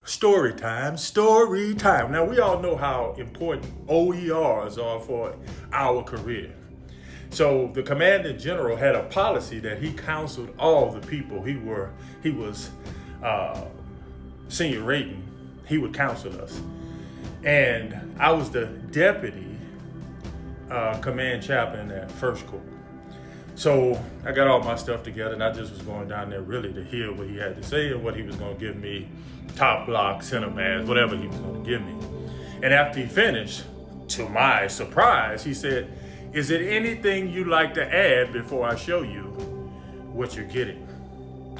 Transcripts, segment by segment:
Story time, story time. Now, we all know how important OERs are for our career. So, the Commanding General had a policy that he counseled all the people he was senior rating. He would counsel us. And I was the deputy command chaplain at First Corps. So I got all my stuff together and I just was going down there really to hear what he had to say and what he was going to give me, top block, center mass, whatever he was going to give me. And after he finished, to my surprise, he said, "Is it anything you'd like to add before I show you what you're getting?"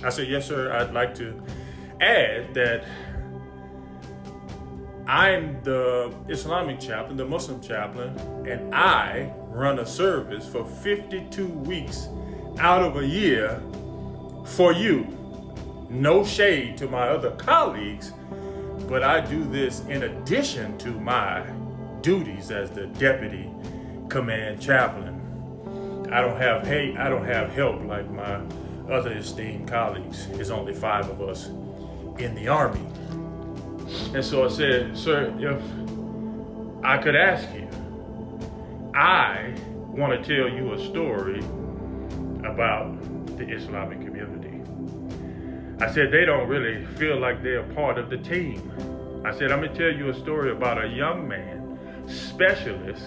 I said, "Yes, sir. I'd like to add that I'm the Islamic chaplain, the Muslim chaplain, and I run a service for 52 weeks out of a year for you. No shade to my other colleagues, but I do this in addition to my duties as the deputy command chaplain. I don't have help like my other esteemed colleagues. There's only 5 of us in the Army." And so I said, "Sir, if I could ask you, I want to tell you a story about the Islamic community." I said, "They don't really feel like they're part of the team." I said, "I'm going to tell you a story about a young man, specialist,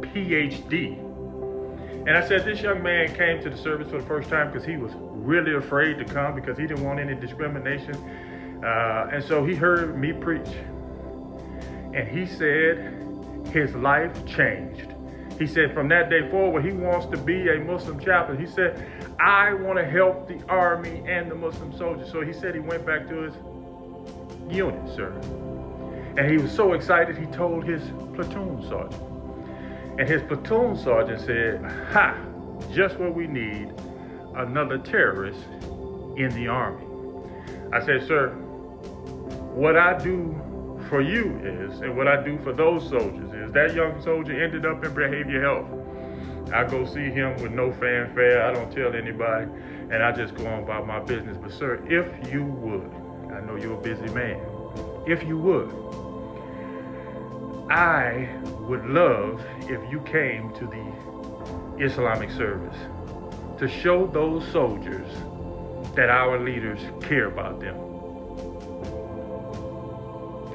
PhD." And I said, "This young man came to the service for the first time because he was really afraid to come because he didn't want any discrimination. And so he heard me preach. And he said his life changed. He said from that day forward, he wants to be a Muslim chaplain. He said, I want to help the Army and the Muslim soldiers." So he said he went back to his unit, sir. And he was so excited, he told his platoon sergeant. And his platoon sergeant said, "Ha, just what we need, another terrorist in the Army." I said, "Sir, what I do for you is, and what I do for those soldiers is, that young soldier ended up in behavioral health. I go see him with no fanfare. I don't tell anybody, and I just go on about my business. But sir, if you would, I know you're a busy man, if you would, I would love if you came to the Islamic service to show those soldiers that our leaders care about them."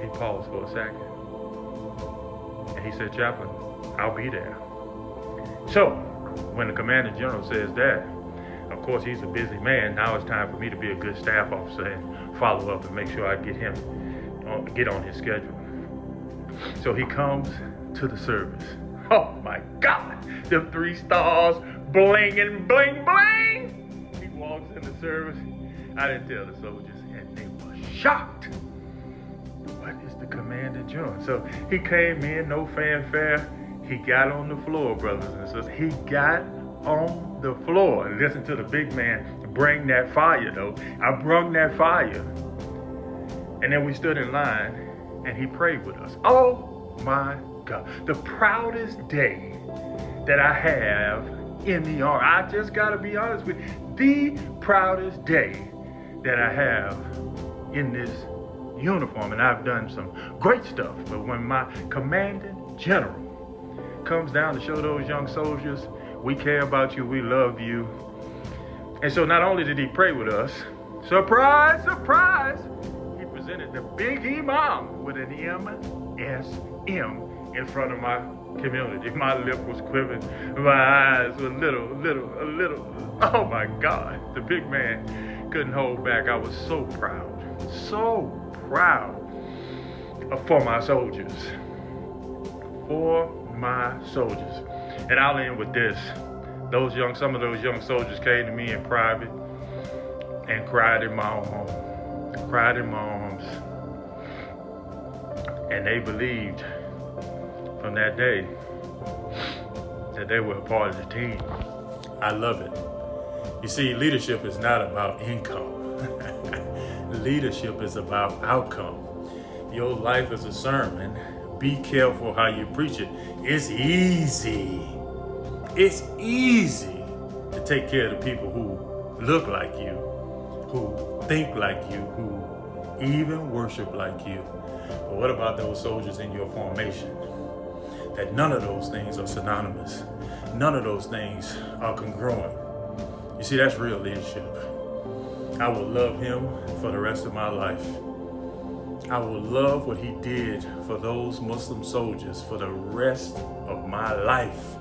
He paused for a second. And he said, "Chaplain, I'll be there." So, when the Commander General says that, of course he's a busy man. Now it's time for me to be a good staff officer and follow up and make sure I get on his schedule. So he comes to the service. Oh my God, the 3 stars, bling and bling bling. He walks in the service. I didn't tell the soldiers, and they were shocked. What is the Commander General? So he came in, no fanfare. He got on the floor, brothers and sisters. He got on the floor. And listen to the big man bring that fire, though. I brung that fire. And then we stood in line, and he prayed with us. Oh my God. The proudest day that I have in the Army. I just got to be honest with you. The proudest day that I have in this uniform. And I've done some great stuff. But when my Commanding General comes down to show those young soldiers, we care about you, we love you. And so not only did he pray with us, surprise, surprise, he presented the big imam with an MSM in front of my community. My lip was quivering, my eyes were a little. Oh my God, the big man couldn't hold back. I was so proud for my soldiers. And I'll end with this. Some of those young soldiers came to me in private and cried in my arms. And they believed from that day that they were a part of the team. I love it. You see, leadership is not about income. Leadership is about outcome. Your life is a sermon. Be careful how you preach it. It's easy to take care of the people who look like you, who think like you, who even worship like you. But what about those soldiers in your formation? That none of those things are synonymous. None of those things are congruent. You see, that's real leadership. I will love him for the rest of my life. I will love what he did for those Muslim soldiers for the rest of my life.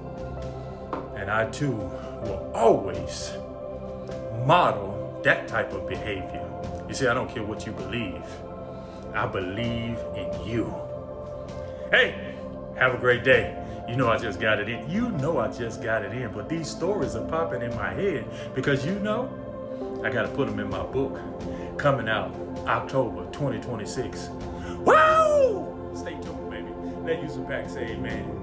And I too will always model that type of behavior. You see, I don't care what you believe. I believe in you. Hey, have a great day. You know I just got it in. You know I just got it in. But these stories are popping in my head because you know I got to put them in my book. Coming out October 2026. Woo! Stay tuned, baby. Let Yusuf Pack say amen.